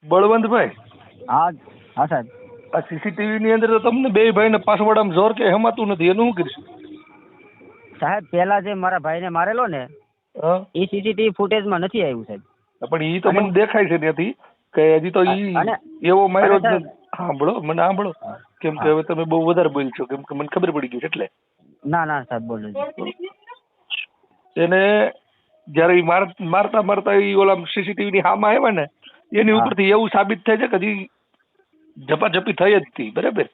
બળવંતભાઈ, હા હા સાહેબ. આ સીસીટીવી ની અંદર તો તમને બે ભાઈને પાસવર્ડ આમ જોર કે હમાતું નથી, એનું શું કરીશું? સાહેબ પેલા જે મારા ભાઈને મારેલો ને હા, એ સીસીટીવી ફૂટેજમાં નથી આવ્યું સાહેબ. પણ ઈ તો મને દેખાય છે ત્યાંથી કે હજી તો ઈ અને એવો માર્યો જ સાહેબ નથી. સાંભળો, મને સાંભળો, કેમ કે હા. હવે તમે બહુ વધારે બોલ છો, કેમ કે મને ખબર પડી ગઈ છે એટલે. ના ના સાહેબ બોલો. એને જયારે ઈ મારતા મારતા ઈ ઓલા સીસીટીવી ની સામે આવ્યા ને, એની હા ઉપરથી એવું સાબિત થાય છે કે હજી ઝપાઝપી થઈ જ હતી, બરાબર.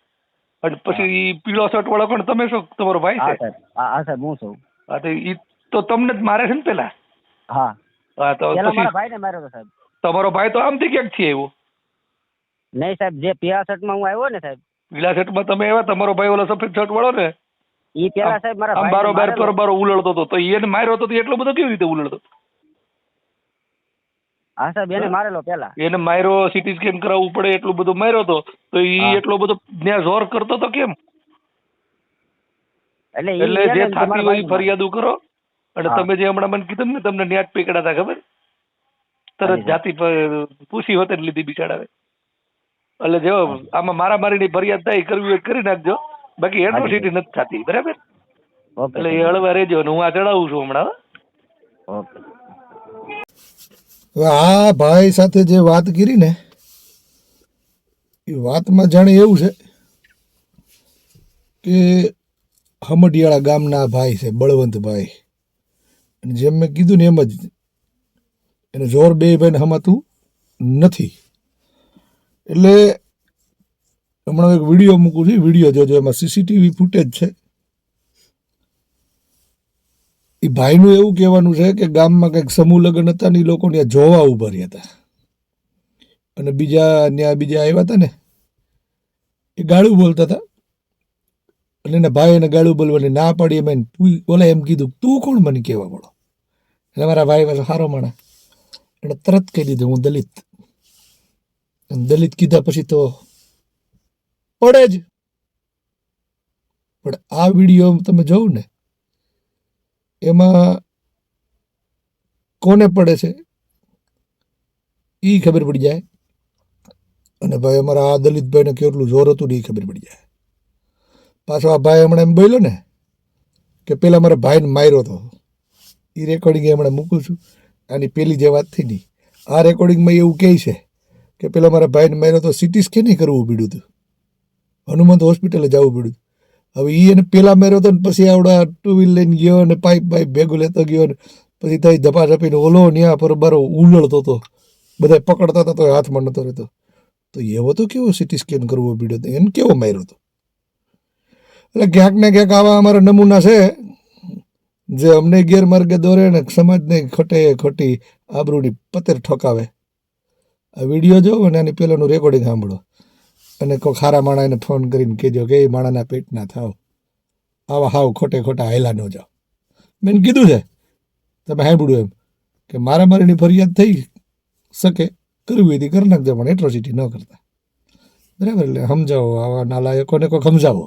અને પછી હા ઈ પીળો શર્ટ વાળો કોણ, તમે શું તમારો ભાઈ હા છે? સાહેબ. હા સાહેબ હું છું. હા, તો ઈ તો તમને જ મારે છે ને પેલા. હા હા, તો પેલા પછી મારા ભાઈને માર્યો હતો સાહેબ. તમારો ભાઈ તો આમથી ક્યાંક થી આવ્યો? નહીં સાહેબ, જે પીળા શર્ટમાં હું આવ્યો ને સાહેબ, પીળા શર્ટમાં તમે આવ્યા, તમારો ભાઈ ઓલો સફેદ શર્ટ વાળો ને એ પેલા સાહેબ મારા આમ ભાઈને બારોબાર મારેલો. પરબારો ઉલળતો હતો, તો એને માર્યો હતો તો એટલો બધો કેવી રીતે ઉલળતો? હા સાહેબ એને મારેલો પેલા. એને માર્યો, સીટી સ્કેન કરાવવું પડે એટલું બધું માર્યો હતો, તો ઈ હા એટલો બધો ત્યાં જોર કરતો તો કેમ? એટલે એટલે ઈ જે એને થતી મારા હોય ભાઈને મારે. ફરિયાદો કરો. અને હા તમે જે હમણાં મને કીધું ને તમને ન્યાજ પકડા હતા, ખબર? તરત હાજી સાહેબ. જાતિ પૂછી હોતે ને લીધી બિચારાવે. એટલે જો હાજી આમાં મારામારીની ફરિયાદ થાય, કરવી હોય કરી નાખજો, બાકી હાજી એટ્રોસિટી સાહેબ. નથી થતી, બરાબર? ઓકે એટલે એ સાહેબ. હળવા રહેજો ને હું આ ચડાવું છું હમણાં. ઓકે. હવે આ ભાઈ સાથે જે વાત કરી ને, એ વાતમાં જાણે એવું છે કે હમડિયાળા ગામના ભાઈ છે બળવંતભાઈ, અને જેમ મેં કીધું ને એમ જ એને જોર બે ભાઈને હમાતું નથી. એટલે હમણાં એક વિડીયો મૂકું છું, વિડીયો જોજો, એમાં સીસીટીવી ફૂટેજ છે. એ ભાઈનું એવું કહેવાનું છે કે ગામમાં કંઈક સમૂહ લગ્ન હતા ને, એ લોકો ત્યાં જોવા ઉભા રહ્યા હતા, અને બીજા આવ્યા હતા ને એ ગાળું બોલતા હતા, અને એના ભાઈ એને ગાળું બોલવાની ના પાડી. એમ ઓલા એમ કીધું, તું કોણ મને કહેવા મળો? એટલે મારા ભાઈ પાસે સારો માણા, એને તરત કહી દીધું હું દલિત. દલિત કીધા પછી તો પડે જ. પણ આ વિડીયો તમે જોવું ને, એમાં કોને પડે છે એ ખબર પડી જાય. અને ભાઈ અમારા આ દલિતભાઈને કેટલું જોર હતું ને એ ખબર પડી જાય. પાછો આ ભાઈ હમણાં એમ બોલ્યો ને કે પેલા મારા ભાઈને માર્યો હતો, એ રેકોર્ડિંગ હમણાં મૂકું છું. આની પેલી જે વાત થઈ ની, આ રેકોર્ડિંગમાં એવું કહે છે કે પેલા મારા ભાઈને માર્યો તો સિટી સ્કેન કરવું પડ્યું હતું, હનુમંત હોસ્પિટલે જવું પડ્યું. હવે એને પેલા માર્યો હતો ને પછી આવડા ટુ વ્હીલ લઈને ગયો ને પાઇપ ભેગું લેતો ગયો ને પછી થઈ ધપાધપીને ઓલો ન્યા પર બારો ઉલળતો હતો, બધા પકડતા હતા તો હાથમાં નતો રહેતો. તો એવો તો કેવો સિટી સ્કેન કરવો પડ્યો હતો, એને કેવો માર્યો હતો? એટલે ક્યાંક ને ક્યાંક આવા અમારા નમૂના છે જે અમને ગેરમાર્ગે દોરે ને સમાજને ખોટી આબરૂની પતેર ઠોકાવે. આ વિડીયો જોવો ને આની પેલાનું રેકોર્ડિંગ સાંભળો, અને કોઈ ખારા માણા એને ફોન કરીને કહેજો કે એ માણાના પેટ ના થાવ, આવા હાવ ખોટા હાયલા ન જાઓ. મેં કીધું છે, તમે સાંભળ્યું એમ કે મારામારીની ફરિયાદ થઈ શકે, કરવી હોય કરી નાખજો, પણ એટ્રોસિટી ન કરતા, બરાબર? એટલે સમજાવો આવા નાલાયકોને કોઈક સમજાવો.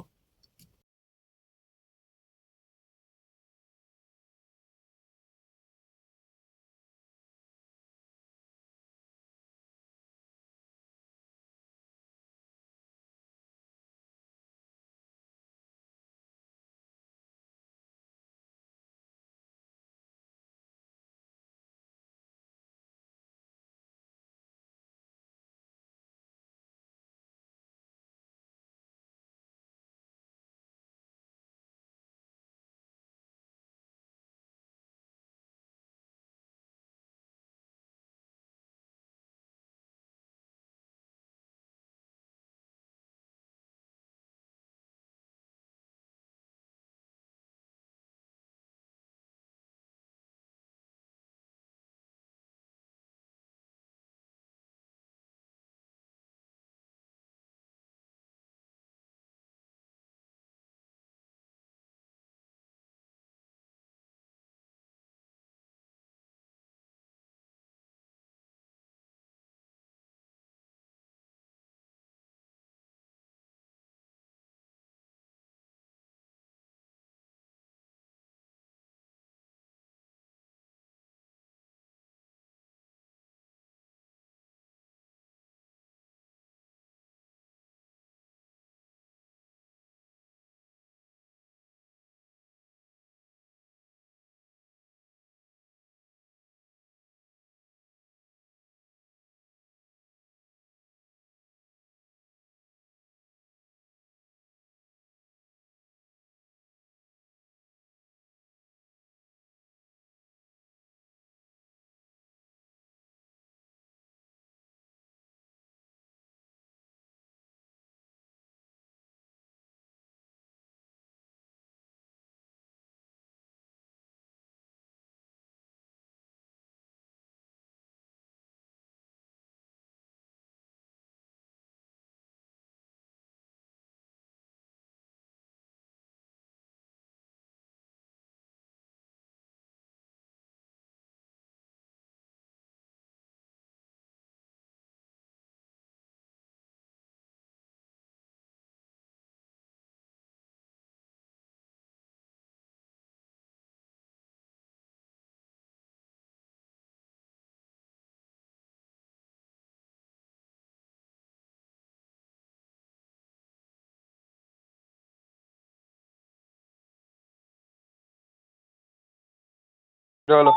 ચાલો.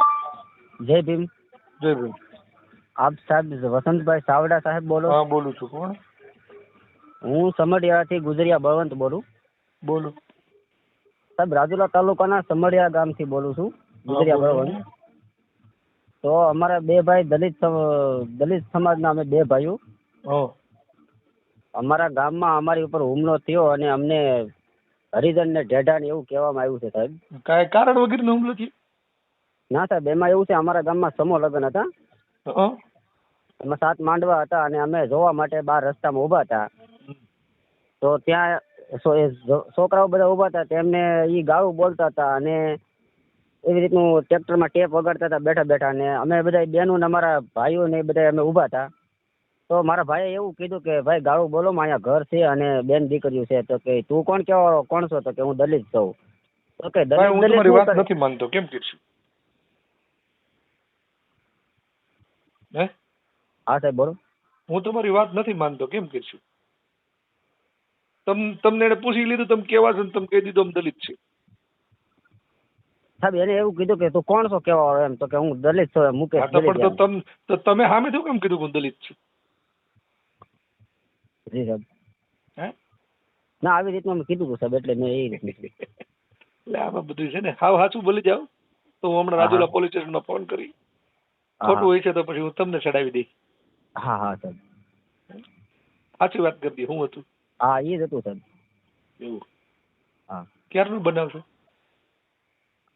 જય ભીમ. જય ભીમ. આપ સાહેબ વસંતભાઈ સાવડા સાહેબ બોલો? હા બોલું છું. કોણ? હું સમઢિયાથી ગુજરિયા બળવંત બોલું. બોલો. સાહેબ રાજુલા તાલુકાના સમઢિયા ગામથી બોલું છું, ગુજરિયા બળવંત. તો અમારા બે ભાઈ દલિત સમાજના અમે બે ભાઈઓ. હા. અમારા ગામમાં અમારી ઉપર હુમલો થયો અને અમને હરિજન ને ઢેઢા ને એવું કહેવામાં આવ્યું છે સાહેબ. કાંઈ કારણ વગરનો હુમલો થયો? ના સાહેબ, એમાં એવું છે, અમારા ગામમાં સમૂહ લગ્ન હતા. હા. એમાં 7 માંડવા હતા અને અમે જોવા માટે બહાર રસ્તામાં ઊભા હતા. તો ત્યાં છોકરાઓ બધા ઊભા હતા, તેમને એ ગાળું બોલતા હતા અને એવી રીતનું ટ્રેક્ટરમાં ટેપ વગાડતા હતા બેઠા બેઠા. ને અમે બધા બહેનો ને અમારા ભાઈઓ ને બધા અમે ઊભા હતા. તો મારા ભાઈએ એવું કીધું કે ભાઈ ગાળું બોલો, અહીંયા ઘર છે અને બેન દીકરીઓ છે. તો કે તું કોણ કેવાળો, કોણ છો? તો કે હું દલિત છું. તો કે ભાઈ, હું તમારી વાત દલિત નથી માનતો. કેમ કરશું? હે? હા સાહેબ બોલો. હું તમારી વાત નથી માનતો. કેમ કરશું? તમને એને પૂછી લીધું તમે કેવા છો ને તમે કહી દીધું અમે દલિત છે. સાહેબ એને એવું કીધું કે તું કોણ છો કેવાળો, એમ. તો કે હું દલિત છું, મુકેશ હા, તો દલિત. પણ તો તમે સામે થયું કેમ કીધું કે હું દલિત છું? જી સાહેબ. હે? ના, આવી રીતનું અમે કીધું હતું સાહેબ, એટલે મેં એ રીતનું કીધું. એટલે આમાં બધું છે ને, હાવ સાચું બોલી જાવ તો હું હમણાં રાજુલા પોલીસ સ્ટેશનમાં ફોન કરી. ખોટું હોય છે તો પછી હું તમને ચડાવી દઈશ. હા હા સાહેબ. સાચી વાત કરી દઈએ. શું હતું? હા, એ જ હતું સાહેબ. એવું? હા. ક્યારનું બનાવશો?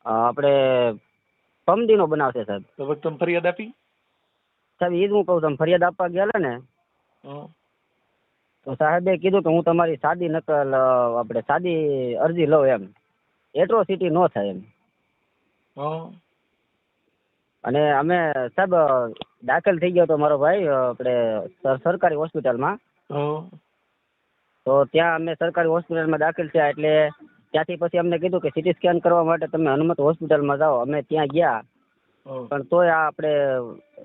આપણે પમદીનો બનાવશે સાહેબ. તો પછી તમે ફરિયાદ આપી? સાહેબ એ જ હું કહું, તમે ફરિયાદ આપવા ગયેલા ને હં. તો સાહેબે કીધું કે હું તમારી સાદી નકલ, આપણે સાદી અરજી લઉં, એમ. એટ્રોસિટી ન થાય એમ. હં. અને અમે સાહેબ દાખલ થઈ ગયો હતો મારો ભાઈ આપણે સરકારી હોસ્પિટલમાં. હં. તો ત્યાં અમે સરકારી હોસ્પિટલમાં દાખલ થયા એટલે ત્યાંથી પછી અમને કીધું કે સીટી સ્કેન કરવા માટે તમે હનુમત હોસ્પિટલમાં જાઓ. અમે ત્યાં ગયા, પણ તોય આ આપણે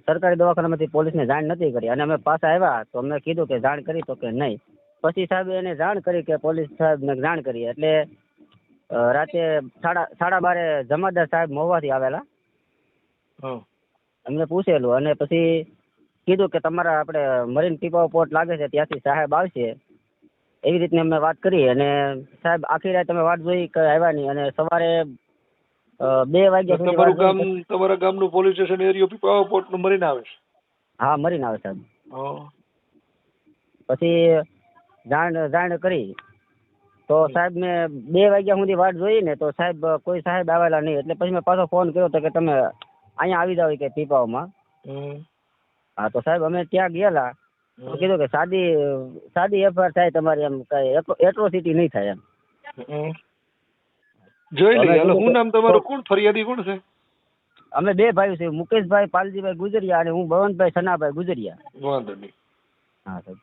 સરકારી દવાખાનામાંથી પોલીસને જાણ નથી કરી. અને અમે પાછા આવ્યા તો અમને કીધું કે જાણ કરી, તો કે નહીં. પછી સાહેબ એને જાણ કરી કે પોલીસ સાહેબને જાણ કરી. એટલે રાતે 12:30 જમાદાર સાહેબ મહુવાથી આવેલા. અમને પૂછેલું અને પછી કીધું કે તમારા આપણે મરીન પીપાવ પોર્ટ લાગે છે ત્યાંથી સાહેબ આવશે. એવી રીતની અમે વાત કરી અને સાહેબ આખી રાત અમે વાટ જોઈ, કઈ આવ્યા નહીં. અને સવારે 2 વાગ્યા સુધી વાટ જોઈ. તમારા ગામનું પોલીસ સ્ટેશન એરિયો પીપાવા પોર્ટ નું મરીને આવે છે? હા, મરીને આવે સાહેબ. પછી જાણ કરી તો સાહેબ મેં 2 વાગ્યા સુધી વાટ જોઈ ને તો સાહેબ કોઈ સાહેબ આવેલા નહીં. એટલે પછી મેં પાછો ફોન કર્યો તો કે તમે અહીંયા આવી જાવ કે પીપાવામાં. હા, તો સાહેબ અમે ત્યાં ગયેલા તો કીધું કે સાદી એફઆઈઆર થાય તમારી, એમ કઈ એટ્રોસિટી નહીં થાય એમ. જોઈ લઈએ. શું નામ તમારું? કોણ ફરિયાદી કોણ છે? અમે 2 ભાઈઓ છે, મુકેશભાઈ પાલજીભાઈ ગુજરિયા અને હું બળવંતભાઈ સનાભાઈ ગુજરિયા. વાંધો નહીં. હા સાહેબ.